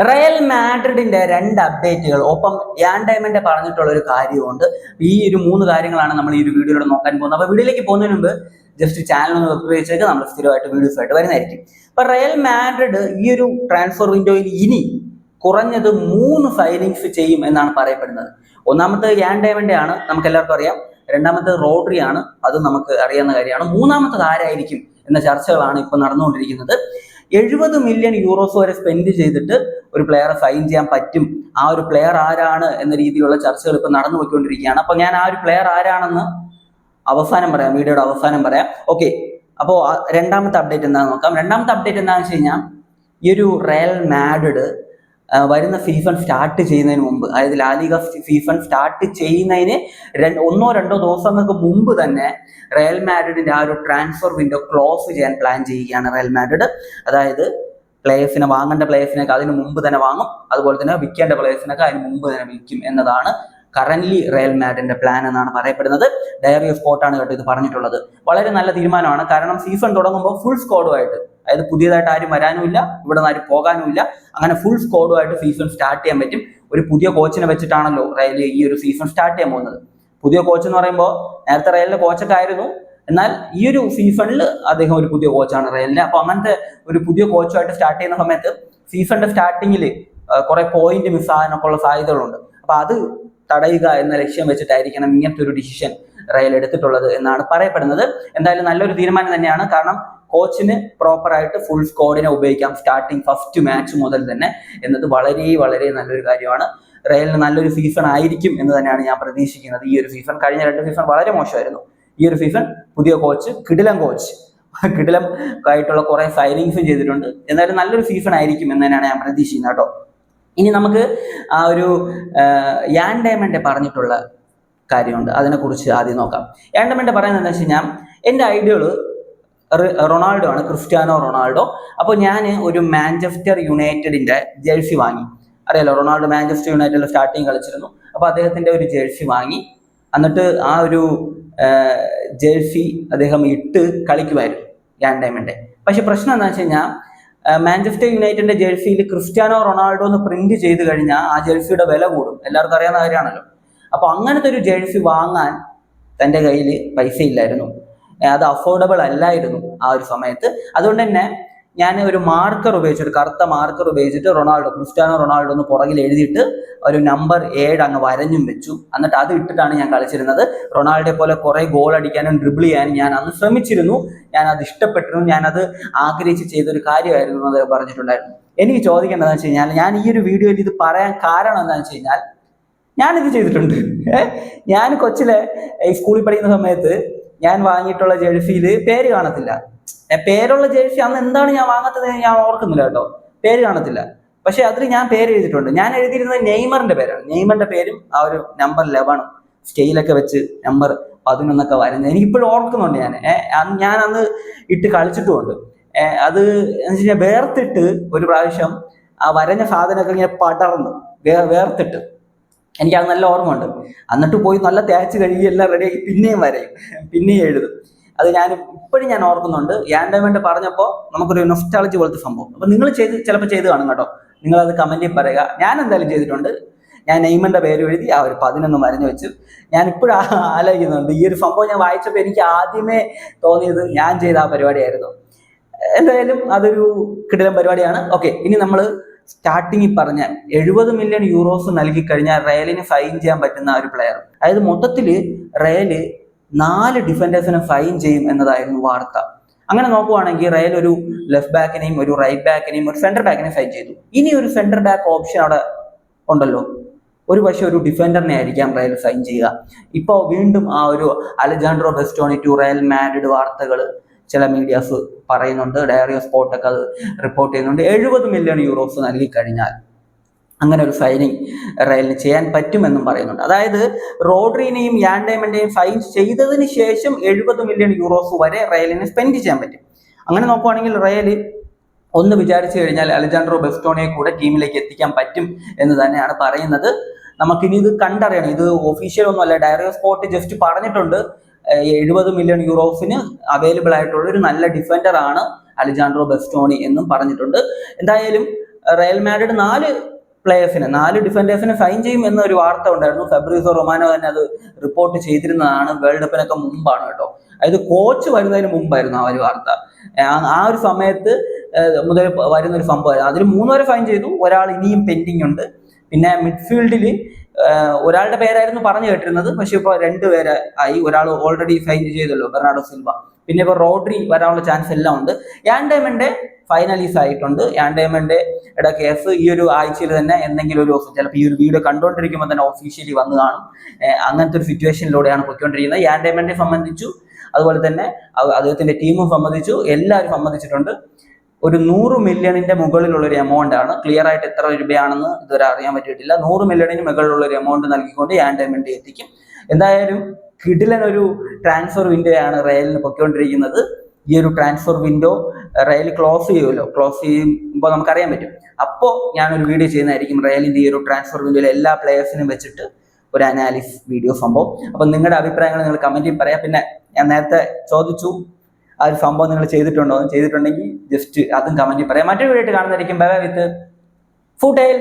Real മാഡ്രിഡിന്റെ രണ്ട് അപ്ഡേറ്റുകൾ ഒപ്പം യാൻ ഡയമണ്ട് പറഞ്ഞിട്ടുള്ള ഒരു കാര്യമുണ്ട്. ഈ ഒരു മൂന്ന് കാര്യങ്ങളാണ് നമ്മൾ ഈ ഒരു വീഡിയോയിലൂടെ നോക്കാൻ പോകുന്നത്. അപ്പോൾ വീഡിയോയിലേക്ക് പോകുന്നതിന് മുമ്പ് ജസ്റ്റ് ചാനൽ ഒന്ന് സബ്സ്ക്രൈബ് നമ്മൾ സ്ഥിരമായിട്ട് വീഡിയോസ് ആയിട്ട് വരുന്നതായിരിക്കും. അപ്പൊ റയൽ മാഡ്രിഡ് ഈ ഒരു ട്രാൻസ്ഫർ വിൻഡോയിൽ ഇനി കുറഞ്ഞത് 3 സൈനിങ്സ് ചെയ്യും എന്നാണ് പറയപ്പെടുന്നത്. ഒന്നാമത്തെ യാൻ ഡയമണ്ട് ആണ്, നമുക്ക് എല്ലാവർക്കും അറിയാം. രണ്ടാമത്തെ റോഡ്രി ആണ്, അത് നമുക്ക് അറിയാവുന്ന കാര്യമാണ്. മൂന്നാമത്തത് ആരായിരിക്കും എന്ന ചർച്ചകളാണ് ഇപ്പൊ നടന്നുകൊണ്ടിരിക്കുന്നത്. 70 മില്യൺ യൂറോസ് വരെ സ്പെൻഡ് ചെയ്തിട്ട് ഒരു പ്ലെയറെ സൈൻ ചെയ്യാൻ പറ്റും. ആ ഒരു പ്ലെയർ ആരാണ് എന്ന രീതിയിലുള്ള ചർച്ചകൾ ഇപ്പൊ നടന്നു പോയിക്കൊണ്ടിരിക്കുകയാണ്. അപ്പൊ ഞാൻ ആ ഒരു പ്ലെയർ ആരാണെന്ന് അവസാനം പറയാം, വീഡിയോയുടെ അവസാനം പറയാം. ഓക്കെ, അപ്പോൾ രണ്ടാമത്തെ അപ്ഡേറ്റ് എന്താണെന്ന് നോക്കാം. രണ്ടാമത്തെ അപ്ഡേറ്റ് എന്താണെന്ന് വെച്ച് കഴിഞ്ഞാൽ, ഈ ഒരു റയൽ മാഡ്രിഡ് വരുന്ന സീസൺ സ്റ്റാർട്ട് ചെയ്യുന്നതിന് മുമ്പ്, അതായത് ലാലിഗ സീസൺ സ്റ്റാർട്ട് ചെയ്യുന്നതിന് 1-2 ദിവസങ്ങൾക്ക് മുമ്പ് തന്നെ റയൽ മാഡ്രിഡിന്റെ ആ ഒരു ട്രാൻസ്ഫർ വിൻഡോ ക്ലോസ് ചെയ്യാൻ പ്ലാൻ ചെയ്യുകയാണ് റയൽ മാഡ്രിഡ്. അതായത് പ്ലേയേഴ്സിനെ, വാങ്ങേണ്ട പ്ലേയേഴ്സിനൊക്കെ അതിന് മുമ്പ് തന്നെ വാങ്ങും, അതുപോലെ തന്നെ വിൽക്കേണ്ട പ്ലേയേഴ്സിനൊക്കെ അതിന് മുമ്പ് തന്നെ വിൽക്കും എന്നതാണ് കറന്റ് റയൽ മാഡ്രിഡിന്റെ പ്ലാൻ എന്നാണ് പറയപ്പെടുന്നത്. ഡയറി ഓഫ് സ്പോർട്ടാണ് കേട്ടോ ഇത് പറഞ്ഞിട്ടുള്ളത്. വളരെ നല്ല തീരുമാനമാണ്. കാരണം സീസൺ തുടങ്ങുമ്പോൾ ഫുൾ സ്ക്വാഡുമായിട്ട്, അതായത് പുതിയതായിട്ട് ആരും വരാനുമില്ല, ഇവിടെ നിന്ന് ആരും പോകാനുമില്ല, അങ്ങനെ ഫുൾ സ്ക്വാഡുമായിട്ട് സീസൺ സ്റ്റാർട്ട് ചെയ്യാൻ പറ്റും. ഒരു പുതിയ കോച്ചിനെ വെച്ചിട്ടാണല്ലോ റയൽ ഈ ഒരു സീസൺ സ്റ്റാർട്ട് ചെയ്യാൻ പോകുന്നത്. പുതിയ കോച്ച് എന്ന് പറയുമ്പോൾ നേരത്തെ റയലിന്റെ കോച്ചൊക്കെ ആയിരുന്നു, എന്നാൽ ഈ ഒരു സീസണിൽ അദ്ദേഹം ഒരു പുതിയ കോച്ചാണ് റയലിന്റെ. അപ്പൊ അങ്ങനത്തെ ഒരു പുതിയ കോച്ചുമായിട്ട് സ്റ്റാർട്ട് ചെയ്യുന്ന സമയത്ത് സീസണിന്റെ സ്റ്റാർട്ടിങ്ങിൽ കുറെ പോയിന്റ് മിസ്സാകാനൊക്കെ ഉള്ള സാധ്യതകളുണ്ട്. അപ്പൊ അത് തടയുക എന്ന ലക്ഷ്യം വെച്ചിട്ടായിരിക്കണം ഇങ്ങനത്തെ ഒരു ഡിസിഷൻ റയൽ എടുത്തിട്ടുള്ളത് എന്നാണ് പറയപ്പെടുന്നത്. എന്തായാലും നല്ലൊരു തീരുമാനം തന്നെയാണ്. കാരണം കോച്ചിന് പ്രോപ്പറായിട്ട് ഫുൾ സ്ക്വാഡിനെ ഉപയോഗിക്കാം സ്റ്റാർട്ടിങ് ഫസ്റ്റ് മാച്ച് മുതൽ തന്നെ എന്നത് വളരെ വളരെ നല്ലൊരു കാര്യമാണ്. റയലിന് നല്ലൊരു സീസൺ ആയിരിക്കും എന്ന് തന്നെയാണ് ഞാൻ പ്രതീക്ഷിക്കുന്നത്. ഈ ഒരു സീസൺ, കഴിഞ്ഞ 2 സീസൺ വളരെ മോശമായിരുന്നു. ഈ ഒരു സീസൺ പുതിയ കോച്ച്, കിടിലം കോച്ച്, കിടിലം ആയിട്ടുള്ള കുറെ സൈനിങ്സും ചെയ്തിട്ടുണ്ട്. എന്നാലും നല്ലൊരു സീസൺ ആയിരിക്കും എന്ന് തന്നെയാണ് ഞാൻ പ്രതീക്ഷിക്കുന്നത് കേട്ടോ. ഇനി നമുക്ക് ആ ഒരു യാൻ ഡയമണ്ട് പറഞ്ഞിട്ടുള്ള കാര്യമുണ്ട്, അതിനെക്കുറിച്ച് ആദ്യം നോക്കാം. യാൻ ഡയമണ്ട് പറയുന്നത് എന്താ വെച്ച് കഴിഞ്ഞാൽ, എൻ്റെ ഐഡിയൽ റൊണാൾഡോ ആണ്, ക്രിസ്ത്യാനോ റൊണാൾഡോ. അപ്പോൾ ഞാൻ ഒരു മാഞ്ചസ്റ്റർ യുണൈറ്റഡിന്റെ ജേഴ്സി വാങ്ങി. അറിയാലോ, റൊണാൾഡോ മാഞ്ചസ്റ്റർ യുണൈറ്റഡിൽ സ്റ്റാർട്ടിങ് കളിച്ചിരുന്നു. അപ്പോൾ അദ്ദേഹത്തിന്റെ ഒരു ജേഴ്സി വാങ്ങി, എന്നിട്ട് ആ ഒരു ജേഴ്സി അദ്ദേഹം ഇട്ട് കളിക്കുമായിരുന്നു യാൻ ഡയമണ്ട്. പക്ഷെ പ്രശ്നം എന്താ വെച്ച് കഴിഞ്ഞാൽ, മാഞ്ചസ്റ്റർ യുണൈറ്റഡിന്റെ ജേഴ്സിയിൽ ക്രിസ്ത്യാനോ റൊണാൾഡോ എന്ന് പ്രിന്റ് ചെയ്ത് കഴിഞ്ഞാൽ ആ ജേഴ്സിയുടെ വില കൂടും, എല്ലാവർക്കും അറിയാവുന്ന കാര്യമാണല്ലോ. അപ്പൊ അങ്ങനത്തെ ഒരു ജേഴ്സി വാങ്ങാൻ തൻ്റെ കയ്യിൽ പൈസ ഇല്ലായിരുന്നു, അത് അഫോർഡബിൾ അല്ലായിരുന്നു ആ ഒരു സമയത്ത്. അതുകൊണ്ട് തന്നെ ഞാൻ ഒരു മാർക്കർ ഉപയോഗിച്ചിട്ട്, കറുത്ത മാർക്കർ ഉപയോഗിച്ചിട്ട് ക്രിസ്ത്യാനോ റൊണാൾഡോ എന്ന് പുറകിൽ എഴുതിയിട്ട് ഒരു നമ്പർ 7 അങ്ങ് വരഞ്ഞും വെച്ചു. എന്നിട്ട് അത് ഇട്ടിട്ടാണ് ഞാൻ കളിച്ചിരുന്നത്. റൊണാൾഡോയെ പോലെ കുറെ ഗോൾ അടിക്കാനും ഡ്രിബിൾ ചെയ്യാനും ഞാൻ അന്ന് ശ്രമിച്ചിരുന്നു. ഞാൻ അത് ഇഷ്ടപ്പെട്ടിരുന്നു, ഞാനത് ആഗ്രഹിച്ച് ചെയ്തൊരു കാര്യമായിരുന്നു എന്ന് പറഞ്ഞിട്ടുണ്ടായിരുന്നു. എനിക്ക് ചോദിക്കേണ്ടതെന്ന് വെച്ച് കഴിഞ്ഞാൽ, ഞാൻ ഈ ഒരു വീഡിയോയിൽ ഇത് പറയാൻ കാരണം എന്താണെന്ന് വെച്ച് കഴിഞ്ഞാൽ, ഞാനിത് ചെയ്തിട്ടുണ്ട്. ഞാൻ കൊച്ചിലെ സ്കൂളിൽ പഠിക്കുന്ന സമയത്ത് ഞാൻ വാങ്ങിയിട്ടുള്ള ജേഴ്സിയിൽ പേര് കാണത്തില്ല. പേരുള്ള ജേഴ്സി അന്ന് എന്താണ് ഞാൻ വാങ്ങാത്തത് ഞാൻ ഓർക്കുന്നില്ല കേട്ടോ, പേര് കാണത്തില്ല. പക്ഷെ അതിൽ ഞാൻ പേര് എഴുതിയിട്ടുണ്ട്. ഞാൻ എഴുതിയിരുന്നത് നെയ്മറിന്റെ പേരാണ്. നെയ്മറിന്റെ പേരും ആ ഒരു നമ്പർ 11 സ്കെയിലൊക്കെ വെച്ച് നമ്പർ 11 വരുന്നത് എനിക്കിപ്പോഴും ഓർക്കുന്നുണ്ട്. ഞാൻ അന്ന് ഇട്ട് കളിച്ചിട്ടുമുണ്ട്. അത് എന്ന് വെച്ച് കഴിഞ്ഞാൽ വേർത്തിട്ട് ഒരു പ്രാവശ്യം ആ വരഞ്ഞ സാധനമൊക്കെ ഇങ്ങനെ പടർന്ന് വേർത്തിട്ട് എനിക്കത് നല്ല ഓർമ്മ ഉണ്ട്. എന്നിട്ട് പോയി നല്ല തേച്ച് കഴുകി എല്ലാം റെഡിയാക്കി പിന്നെയും വരയും, പിന്നെയും എഴുതും. അത് ഇപ്പോഴും ഞാൻ ഓർക്കുന്നുണ്ട്. യാൻ ഡയമണ്ട് പറഞ്ഞപ്പോൾ നമുക്കൊരു നൊസ്റ്റാളജി പോലത്തെ സംഭവം. അപ്പൊ നിങ്ങൾ ചിലപ്പോൾ ചെയ്ത് കാണും കേട്ടോ, നിങ്ങളത് കമന്റിൽ പറയുക. ഞാൻ എന്തായാലും ചെയ്തിട്ടുണ്ട്. ഞാൻ നെയ്മറിന്റെ പേര് എഴുതി ആ ഒരു 11 വരഞ്ഞു വെച്ചു. ഞാൻ ഇപ്പോഴും ആലോചിക്കുന്നുണ്ട്, ഈ ഒരു സംഭവം ഞാൻ വായിച്ചപ്പോൾ എനിക്ക് ആദ്യമേ തോന്നിയത് ഞാൻ ചെയ്ത ആ പരിപാടിയായിരുന്നു. എന്തായാലും അതൊരു കിടിലം പരിപാടിയാണ്. ഓക്കെ, ഇനി നമ്മൾ സ്റ്റാർട്ടിങ്ങിൽ പറഞ്ഞ 70 മില്യൺ യൂറോസ് നൽകി കഴിഞ്ഞാൽ റയലിന് സൈൻ ചെയ്യാൻ പറ്റുന്ന ഒരു പ്ലെയർ, അതായത് മൊത്തത്തില് റയല് 4 ഡിഫൻഡേഴ്സിനെ സൈൻ ചെയ്യും എന്നതായിരുന്നു വാർത്ത. അങ്ങനെ നോക്കുവാണെങ്കിൽ റയൽ ഒരു ലെഫ്റ്റ് ബാക്കിനെയും ഒരു റൈറ്റ് ബാക്കിനെയും ഒരു സെന്റർ ബാക്കിനെയും സൈൻ ചെയ്തു. ഇനി ഒരു സെന്റർ ബാക്ക് ഓപ്ഷൻ അവിടെ ഉണ്ടല്ലോ, ഒരു പക്ഷേ ഒരു ഡിഫൻഡറിനെ ആയിരിക്കാം റയൽ സൈൻ ചെയ്യുക. ഇപ്പോൾ വീണ്ടും ആ ഒരു അലജാൻഡ്രോ ബെസ്റ്റോണി ടു റയൽ മാഡ്രിഡ് വാർത്തകൾ ചില മീഡിയാസ് പറയുന്നുണ്ട്, ഡയറി ഓഫ് സ്പോർട്ടൊക്കെ അത് റിപ്പോർട്ട് ചെയ്യുന്നുണ്ട്. 70 മില്യൺ യൂറോസ് നൽകി കഴിഞ്ഞാൽ അങ്ങനെ ഒരു സൈനിങ് റയലിന് ചെയ്യാൻ പറ്റുമെന്നും പറയുന്നുണ്ട്. അതായത് റോഡ്രിനെയും യാൻ ഡയമണ്ടിനെയും സൈൻ ചെയ്തതിന് ശേഷം 70 മില്യൺ യൂറോസ് വരെ റയലിന് സ്പെൻഡ് ചെയ്യാൻ പറ്റും. അങ്ങനെ നോക്കുവാണെങ്കിൽ റയൽ ഒന്ന് വിചാരിച്ചു കഴിഞ്ഞാൽ അലജാൻഡ്രോ ബെസ്റ്റോണിയെ കൂടെ ടീമിലേക്ക് എത്തിക്കാൻ പറ്റും എന്ന് തന്നെയാണ് പറയുന്നത്. നമുക്കിനി ഇത് കണ്ടറിയണം, ഇത് ഒഫീഷ്യൽ ഒന്നുമല്ല, ഡയറി ഓഫ് സ്പോർട്ട് ജസ്റ്റ് പറഞ്ഞിട്ടുണ്ട് 70 മില്യൺ യൂറോസിന് അവൈലബിൾ ആയിട്ടുള്ള ഒരു നല്ല ഡിഫൻഡർ ആണ് അലജാൻഡ്രോ ബെസ്റ്റോണി എന്നും പറഞ്ഞിട്ടുണ്ട്. എന്തായാലും റയൽ മാഡ്രിഡ് 4 ഡിഫൻഡേഴ്സിനെ സൈൻ ചെയ്യും എന്നൊരു വാർത്ത ഉണ്ടായിരുന്നു. ഫെബ്രിസോ റൊമാനോ തന്നെ അത് റിപ്പോർട്ട് ചെയ്തിരുന്നതാണ്. വേൾഡ് കപ്പിനൊക്കെ മുമ്പാണ് കേട്ടോ. അതായത് കോച്ച് വരുന്നതിന് മുമ്പായിരുന്നു ആ ഒരു വാർത്ത. ആ ഒരു സമയത്ത് മുതൽ വരുന്നൊരു സംഭവമായിരുന്നു. അതിൽ 3 പേരെ ഫൈൻ ചെയ്തു, ഒരാൾ ഇനിയും പെൻഡിങ് ഉണ്ട്. പിന്നെ മിഡ്ഫീൽഡിൽ ഒരാളുടെ പേരായിരുന്നു പറഞ്ഞു കേട്ടിരുന്നത്, പക്ഷെ ഇപ്പോൾ 2 പേര് ആയി. ഒരാൾ ഓൾറെഡി സൈൻ ചെയ്തല്ലോ, ബെർണാഡോ സിൽവ. പിന്നെ ഇപ്പോൾ റോഡ്രി വരാനുള്ള ചാൻസ് എല്ലാം ഉണ്ട്. യാൻ ഡയമണ്ട് ഫൈനലീസ് ആയിട്ടുണ്ട്. യാൻ ഡയമണ്ട് കേസ് ഈ ഒരു ആഴ്ചയിൽ തന്നെ എന്തെങ്കിലും ഒരു ദിവസം, ചിലപ്പോൾ ഈ ഒരു വീഡിയോ കണ്ടുകൊണ്ടിരിക്കുമ്പോൾ തന്നെ ഒഫീഷ്യലി വന്നു കാണും. അങ്ങനത്തെ ഒരു സിറ്റുവേഷനിലൂടെയാണ് പോയിക്കൊണ്ടിരിക്കുന്നത്. യാൻ ഡയമണ്ടിനെ സംബന്ധിച്ചു, അതുപോലെ തന്നെ അദ്ദേഹത്തിന്റെ ടീമും സംബന്ധിച്ചു, എല്ലാവരും സമ്മതിച്ചിട്ടുണ്ട്. ഒരു 100 മില്യണിന്റെ മുകളിലുള്ള ഒരു എമൗണ്ട് ആണ്. ക്ലിയർ ആയിട്ട് എത്ര രൂപയാണെന്ന് ഇതുവരെ അറിയാൻ പറ്റിയിട്ടില്ല. 100 മില്യണിന് മുകളിലുള്ള ഒരു എമൗണ്ട് നൽകിക്കൊണ്ട് യാൻ ഡയമണ്ട് എത്തിക്കും. എന്തായാലും കിടിലൻ ഒരു ട്രാൻസ്ഫർ വിൻഡോ ആണ് റയലിന് പൊയ്ക്കൊണ്ടിരിക്കുന്നത്. ഈ ഒരു ട്രാൻസ്ഫർ വിൻഡോ റയൽ ക്ലോസ് ചെയ്യുമല്ലോ, ക്ലോസ് ചെയ്യുമ്പോൾ നമുക്കറിയാൻ പറ്റും. അപ്പോൾ ഞാനൊരു വീഡിയോ ചെയ്യുന്നതായിരിക്കും റയലിന്റെ ഈ ഒരു ട്രാൻസ്ഫർ വിൻഡോയിൽ എല്ലാ പ്ലേയേഴ്സിനും വെച്ചിട്ട് ഒരു അനാലിസിസ് വീഡിയോ സംഭവം. അപ്പം നിങ്ങളുടെ അഭിപ്രായങ്ങൾ നിങ്ങൾ കമന്റിൽ പറയാം. പിന്നെ ഞാൻ നേരത്തെ ചോദിച്ചു ആ ഒരു സംഭവം നിങ്ങൾ ചെയ്തിട്ടുണ്ടോ, ചെയ്തിട്ടുണ്ടെങ്കിൽ ജസ്റ്റ് അതും കമന്റിൽ പറയാം. മറ്റൊരു വീഡിയോ ആയിട്ട് കാണുന്നതായിരിക്കും. ബൈ വിത്ത് ഫുട്ടെയിൽ.